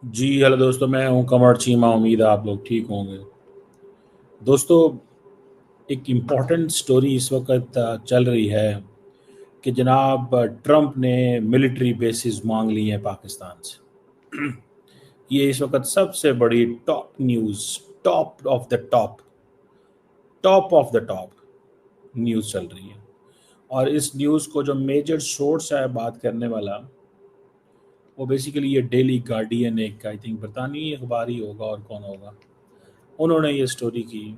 جی hello دوستو، میں ہوں کمر چیمہ. امید ہے آپ لوگ ٹھیک ہوں گے. دوستو، ایک امپورٹنٹ سٹوری اس وقت چل رہی ہے کہ جناب ٹرمپ نے ملٹری بیسز مانگ لی ہیں پاکستان سے. یہ اس وقت سب سے بڑی top news, top of the top, top of the top news چل رہی ہے. اور اس نیوز کو جو میجر سورس ہے بات کرنے والا، وہ بیسیکلی یہ ڈیلی گارڈین، ایک آئی تھنک برطانوی اخبار ہی ہوگا اور کون ہوگا، انہوں نے یہ سٹوری کی.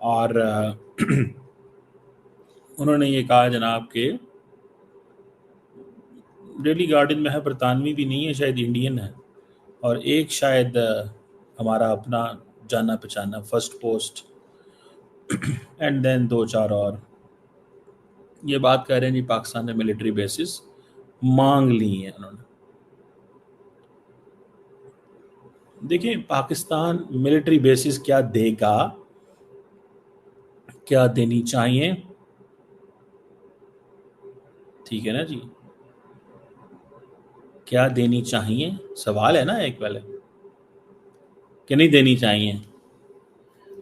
اور انہوں نے یہ کہا جناب کہ ڈیلی گارڈین میں ہے، برطانوی بھی نہیں ہے، شاید انڈین ہے، اور ایک شاید ہمارا اپنا جانا پہچانا فرسٹ پوسٹ، اینڈ دین دو چار اور. یہ بات کہہ رہے ہیں جی پاکستان نے ملٹری بیسز مانگ لی ہیں انہوں نے. دیکھیں پاکستان ملٹری بیسز کیا دے گا، کیا دینی چاہیے، ٹھیک ہے نا جی، کیا دینی چاہیے سوال ہے نا ایک پہلے، کہ نہیں دینی چاہیے.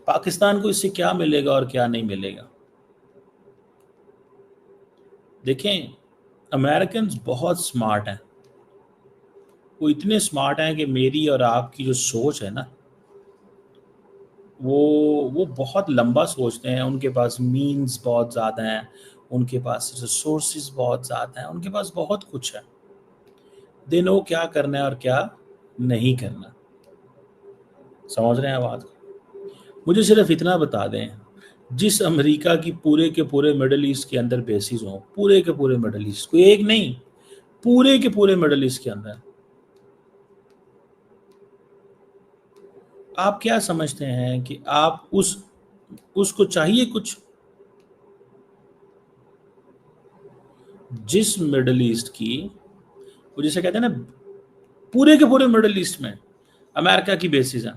پاکستان کو اس سے کیا ملے گا اور کیا نہیں ملے گا. دیکھیں امریکنز بہت سمارٹ ہیں، وہ اتنے سمارٹ ہیں کہ میری اور آپ کی جو سوچ ہے نا، وہ بہت لمبا سوچتے ہیں. ان کے پاس مینز بہت زیادہ ہیں، ان کے پاس ریسورسز بہت زیادہ ہیں، ان کے پاس بہت کچھ ہے. دے نو کیا کرنا ہے اور کیا نہیں کرنا. سمجھ رہے ہیں بات کو؟ مجھے صرف اتنا بتا دیں، جس امریکہ کی پورے کے پورے مڈل ایسٹ کے اندر بیسز ہوں، پورے کے پورے مڈل ایسٹ، کوئی ایک نہیں، پورے کے پورے مڈل ایسٹ کے اندر، آپ کیا سمجھتے ہیں کہ آپ اس کو چاہیے کچھ؟ جس مڈل ایسٹ کی، وہ جسے کہتے ہیں نا پورے کے پورے مڈل ایسٹ میں امریکہ کی بیسز ہیں،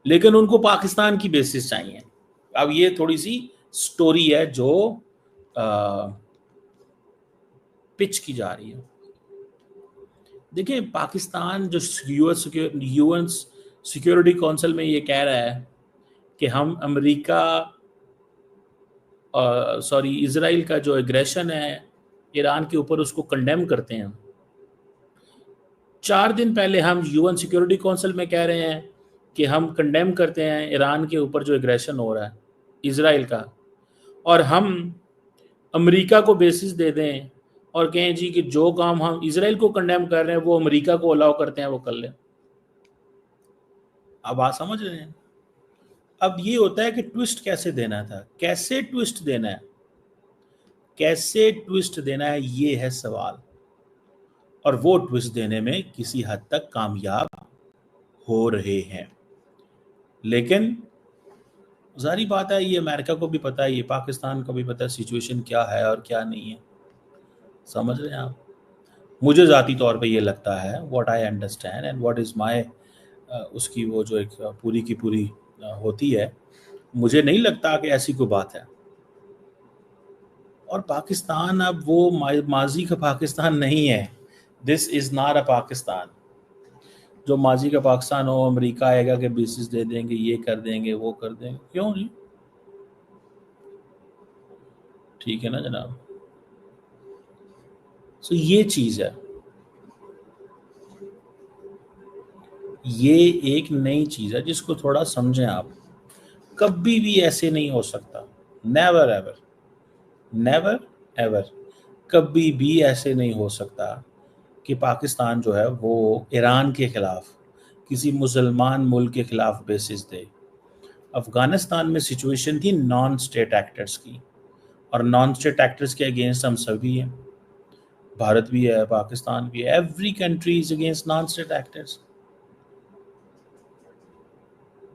لیکن ان کو پاکستان کی بیسز چاہیے. اب یہ تھوڑی سی سٹوری ہے جو پچ کی جا رہی ہے. دیکھیں پاکستان جو یو این سیکیورٹی کونسل میں یہ کہہ رہا ہے کہ ہم امریکہ اسرائیل کا جو ایگریشن ہے ایران کے اوپر، اس کو کنڈیم کرتے ہیں. 4 دن پہلے ہم یو این سیکیورٹی کونسل میں کہہ رہے ہیں کہ ہم کنڈیم کرتے ہیں ایران کے اوپر جو ایگریشن ہو رہا ہے اسرائیل کا، اور ہم امریکہ کو بیسس دے دیں اور کہیں جی کہ جو کام ہم اسرائیل کو کنڈیم کر رہے ہیں وہ امریکہ کو الاؤ کرتے ہیں وہ کر لیں. اب آپ سمجھ رہے ہیں؟ اب یہ ہوتا ہے کہ ٹوسٹ کیسے دینا تھا، کیسے ٹوسٹ دینا ہے، کیسے ٹوسٹ دینا ہے، یہ ہے سوال. اور وہ ٹوسٹ دینے میں کسی حد تک کامیاب ہو رہے ہیں. لیکن ظاہری بات ہے، یہ امریکہ کو بھی پتا ہے، یہ پاکستان کو بھی پتا ہے سچویشن کیا ہے اور کیا نہیں ہے. سمجھ رہے ہیں آپ؟ مجھے ذاتی طور پہ یہ لگتا ہے، what I understand and what is my, اس کی وہ جو ایک پوری کی پوری ہوتی ہے، مجھے نہیں لگتا کہ ایسی کوئی بات ہے. اور پاکستان اب وہ ماضی کا پاکستان نہیں ہے. دس از ناٹ اے پاکستان جو ماضی کا پاکستان ہو، امریکہ آئے گا کہ بیسز دے دیں گے، یہ کر دیں گے، وہ کر دیں گے. کیوں جی؟ ٹھیک ہے نا جناب. سو یہ چیز ہے، یہ ایک نئی چیز ہے جس کو تھوڑا سمجھیں آپ. کبھی بھی ایسے نہیں ہو سکتا، نیور ایور، نیور ایور، کبھی بھی ایسے نہیں ہو سکتا کہ پاکستان جو ہے وہ ایران کے خلاف، کسی مسلمان ملک کے خلاف بیسز دے. افغانستان میں سچویشن تھی نان اسٹیٹ ایکٹرز کی، اور نان اسٹیٹ ایکٹرز کے اگینسٹ ہم سبھی ہیں، بھارت بھی ہے، پاکستان بھی ہے، every country is against non state actors.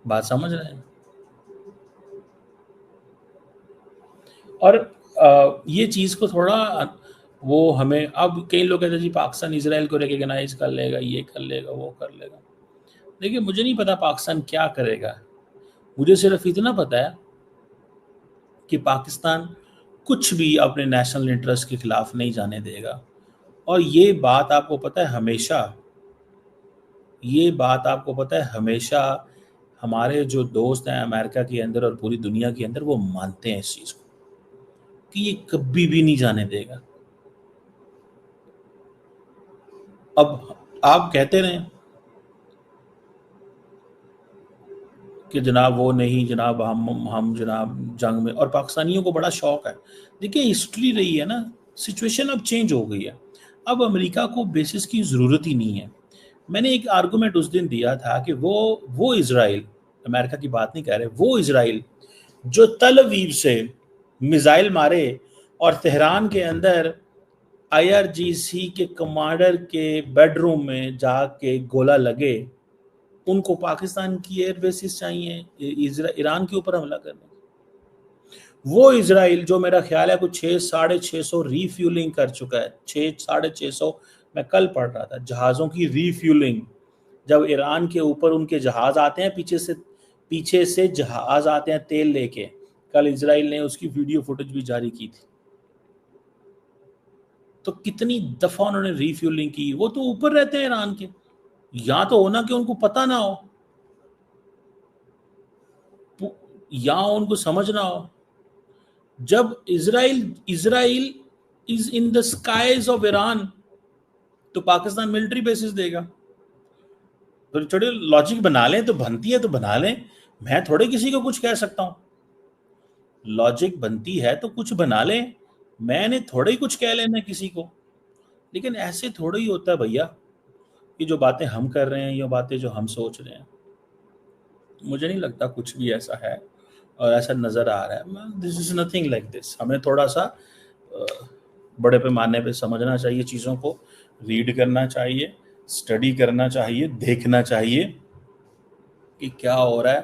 بات سمجھ رہے ہیں؟ اور یہ چیز کو تھوڑا وہ ہمیں، اب کئی لوگ کہتے ہیں جی پاکستان اسرائیل کو ریکگنائز کر لے گا، یہ کر لے گا، وہ کر لے گا. دیکھیے مجھے نہیں پتا پاکستان کیا کرے گا، مجھے صرف اتنا پتا ہے کہ پاکستان کچھ بھی اپنے نیشنل انٹرسٹ کے خلاف نہیں جانے دے گا. اور یہ بات آپ کو پتہ ہے، ہمیشہ یہ بات آپ کو پتہ ہے ہمیشہ ہمارے جو دوست ہیں امریکہ کے اندر اور پوری دنیا کے اندر وہ مانتے ہیں اس چیز کو کہ یہ کبھی بھی نہیں جانے دے گا. اب آپ کہتے رہیں کہ جناب وہ نہیں جناب ہم جناب جنگ میں, اور پاکستانیوں کو بڑا شوق ہے. دیکھیں ہسٹری رہی ہے نا, سچویشن اب چینج ہو گئی ہے. اب امریکہ کو بیسس کی ضرورت ہی نہیں ہے. میں نے ایک آرگومنٹ اس دن دیا تھا کہ وہ اسرائیل, امریکہ کی بات نہیں کہہ رہے, وہ اسرائیل جو تل اویو سے میزائل مارے اور تہران کے اندر IRGC کے کمانڈر کے بیڈ روم میں جا کے گولہ لگے, ان کو پاکستان کی ایئر بیسز چاہیے ایران کے اوپر حملہ کرنے. وہ اسرائیل جو میرا خیال ہے کچھ 600-650 ری فیولنگ کر چکا ہے, 600-650 میں کل پڑھ رہا تھا جہازوں کی ری فیولنگ. جب ایران کے اوپر ان کے جہاز آتے ہیں پیچھے سے جہاز آتے ہیں تیل لے کے, کل اسرائیل نے اس کی ویڈیو فوٹیج بھی جاری کی تھی. تو کتنی دفعہ انہوں نے ری فیولنگ کی. وہ تو اوپر رہتے ہیں ایران کے, یا تو ہونا کہ ان کو پتہ نہ ہو یا ان کو سمجھ نہ ہو. جب اسرائیل از ان دا اسکائز آف ایران تو پاکستان ملٹری بیسز دے گا. تو چھوٹے لاجک بنا لیں, تو بنتی ہے تو بنا لیں, میں تھوڑے کسی کو کچھ کہہ سکتا ہوں. لاجک بنتی ہے تو کچھ بنا لیں, میں نے تھوڑے ہی کچھ کہہ لینا کسی کو. لیکن ایسے تھوڑا ہی ہوتا ہے بھیا, یہ جو باتیں ہم کر رہے ہیں, یہ باتیں جو ہم سوچ رہے ہیں, مجھے نہیں لگتا کچھ بھی ایسا ہے اور ایسا نظر آ رہا ہے. دس از نتھنگ لائک دس. ہمیں تھوڑا سا بڑے پیمانے پہ سمجھنا چاہیے, چیزوں کو ریڈ کرنا چاہیے, اسٹڈی کرنا چاہیے, دیکھنا چاہیے کہ کیا ہو رہا ہے,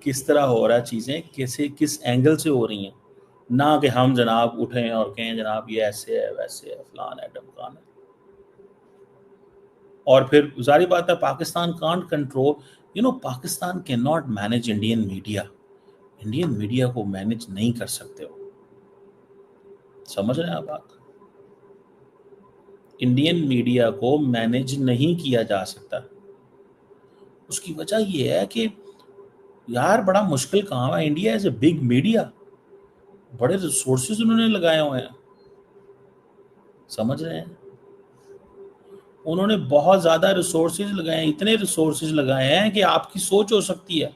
کس طرح ہو رہا ہے, چیزیں کیسے کس اینگل سے ہو رہی ہیں. نہ کہ ہم جناب اٹھیں اور کہیں جناب یہ ایسے ہے ویسے ہے فلان ہے ڈمکان ہے. اور پھر ظاہری بات ہے Pakistan can't control, Pakistan can not manage Indian media. Indian media کو مینج نہیں کر سکتے ہو, سمجھ رہے ہیں آپ بات. انڈین میڈیا کو مینج نہیں کیا جا سکتا. اس کی وجہ یہ ہے کہ یار بڑا مشکل کام ہے. India as a big media, بڑے ریسورسز انہوں نے لگائے ہوئے ہیں, سمجھ رہے ہیں. انہوں نے بہت زیادہ ریسورسز لگائے ہیں, اتنے ریسورسز لگائے ہیں کہ آپ کی سوچ ہو سکتی ہے.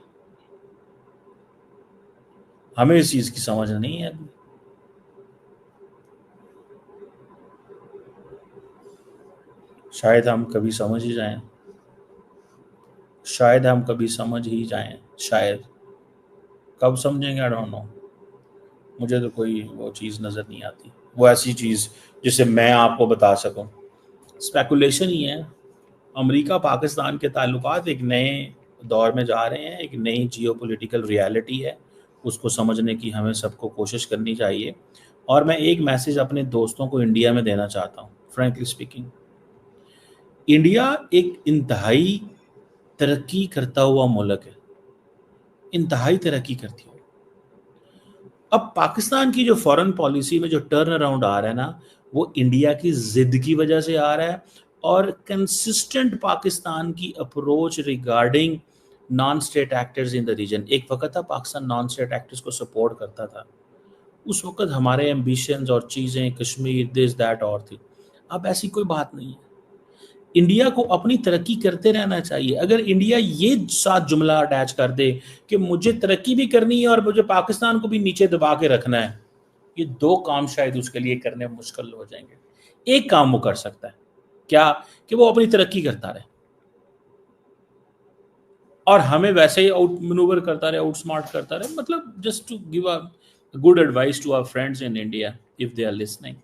ہمیں اس چیز کی سمجھ نہیں ہے. شاید ہم کبھی سمجھ ہی جائیں, شاید کب سمجھیں گے, I don't know. مجھے تو کوئی وہ چیز نظر نہیں آتی, وہ ایسی چیز جسے میں آپ کو بتا سکوں. اسپیکولیشن ہی ہے. امریکہ پاکستان کے تعلقات ایک نئے دور میں جا رہے ہیں, ایک نئی جیو پولیٹیکل ریالٹی ہے, اس کو سمجھنے کی ہمیں سب کو کوشش کرنی چاہیے. اور میں ایک میسیج اپنے دوستوں کو انڈیا میں دینا چاہتا ہوں. فرینکلی اسپیکنگ, انڈیا ایک انتہائی ترقی کرتا ہوا ملک ہے, انتہائی ترقی کرتی ہو. اب پاکستان کی جو فارن پالیسی میں جو ٹرن اراؤنڈ آ رہا ہے نا, وہ انڈیا کی ضد کی وجہ سے آ رہا ہے, اور کنسسٹنٹ پاکستان کی approach regarding non state actors in the region. ایک وقت تھا پاکستان نان اسٹیٹ ایکٹرز کو سپورٹ کرتا تھا, اس وقت ہمارے ایمبیشنز اور چیزیں کشمیر دس دیٹ اور تھی. اب ایسی کوئی بات نہیں ہے. انڈیا کو اپنی ترقی کرتے رہنا چاہیے. اگر انڈیا یہ ساتھ جملہ اٹیچ کر دے کہ مجھے ترقی بھی کرنی ہے اور مجھے پاکستان کو بھی نیچے دبا کے رکھنا ہے, یہ دو کام شاید اس کے لیے کرنے مشکل ہو جائیں گے. ایک کام وہ کر سکتا ہے, کیا کہ وہ اپنی ترقی کرتا رہے اور ہمیں ویسے ہی آؤٹ مینوور کرتا رہے, آؤٹ سمارٹ کرتا رہے. مطلب just to give a good advice to our friends in India if they are listening,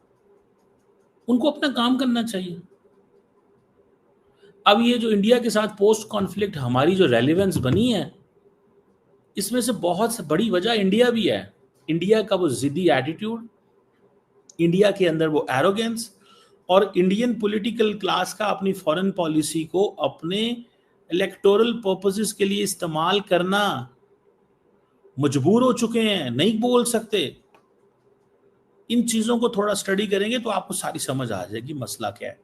ان کو اپنا کام کرنا چاہیے. اب یہ جو انڈیا کے ساتھ پوسٹ کانفلکٹ ہماری جو ریلیونس بنی ہے, اس میں سے بہت بڑی وجہ انڈیا بھی ہے. انڈیا کا وہ ضدی ایٹیٹیوڈ, انڈیا کے اندر وہ ایروگینس, اور انڈین پولیٹیکل کلاس کا اپنی فارن پالیسی کو اپنے الیکٹورل پرپسز کے لیے استعمال کرنا. مجبور ہو چکے ہیں, نہیں بول سکتے. ان چیزوں کو تھوڑا سٹڈی کریں گے تو آپ کو ساری سمجھ آ جائے گی مسئلہ کیا ہے.